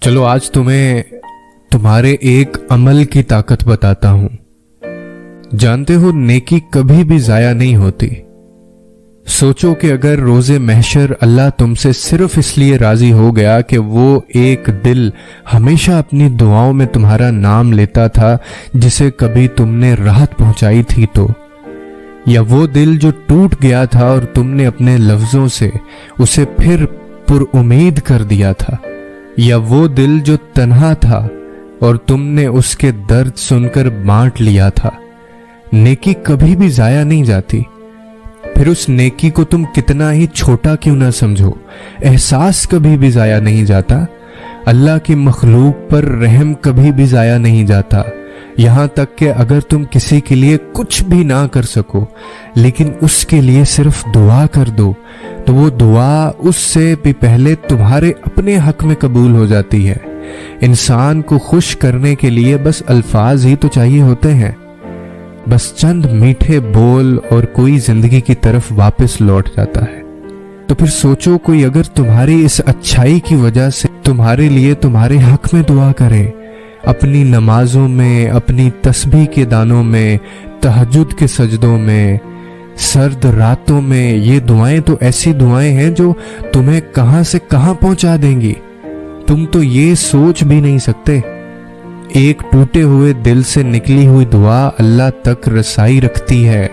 चलो आज तुम्हें तुम्हारे एक अमल की ताकत बताता हूं। जानते हो नेकी कभी भी जाया नहीं होती। सोचो कि अगर रोजे महशर अल्लाह तुमसे सिर्फ इसलिए राजी हो गया कि वो एक दिल हमेशा अपनी दुआओं में तुम्हारा नाम लेता था जिसे कभी तुमने राहत पहुंचाई थी, तो या वो दिल जो टूट गया था और तुमने अपने लफ्जों से उसे फिर पुरउम्मीद कर दिया था, या वो दिल जो तन्हा था और तुमने उसके दर्द सुनकर बांट लिया था। नेकी कभी भी जाया नहीं जाती। फिर उस नेकी को तुम कितना ही छोटा क्यों ना समझो, एहसास कभी भी जाया नहीं जाता। अल्लाह की मखलूक पर रहम कभी भी जाया नहीं जाता। यहां तक कि अगर तुम किसी के लिए कुछ भी ना कर सको लेकिन उसके लिए सिर्फ दुआ कर दो, तो वो दुआ उससे भी पहले तुम्हारे अपने हक में कबूल हो जाती है। इंसान को खुश करने के लिए बस अल्फाज ही तो चाहिए होते हैं, बस चंद मीठे बोल और कोई जिंदगी की तरफ वापस लौट जाता है। तो फिर सोचो, कोई अगर तुम्हारी इस अच्छाई की वजह से तुम्हारे लिए तुम्हारे हक में दुआ करे, अपनी नमाजों में, अपनी तस्बीह के दानों में, तहज्जुद के सजदों में, सर्द रातों में, ये दुआएं तो ऐसी दुआएं हैं जो तुम्हें कहां से कहां पहुंचा देंगी। तुम तो ये सोच भी नहीं सकते। एक टूटे हुए दिल से निकली हुई दुआ अल्लाह तक रसाई रखती है,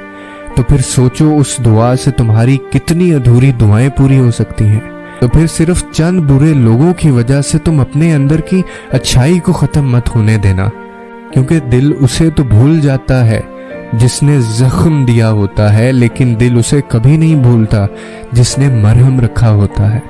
तो फिर सोचो उस दुआ से तुम्हारी कितनी अधूरी दुआएं पूरी हो सकती हैं। तो फिर सिर्फ चंद बुरे लोगों की वजह से तुम अपने अंदर की अच्छाई को खत्म मत होने देना, क्योंकि दिल उसे तो भूल जाता है जिसने जख्म दिया होता है, लेकिन दिल उसे कभी नहीं भूलता जिसने मरहम रखा होता है।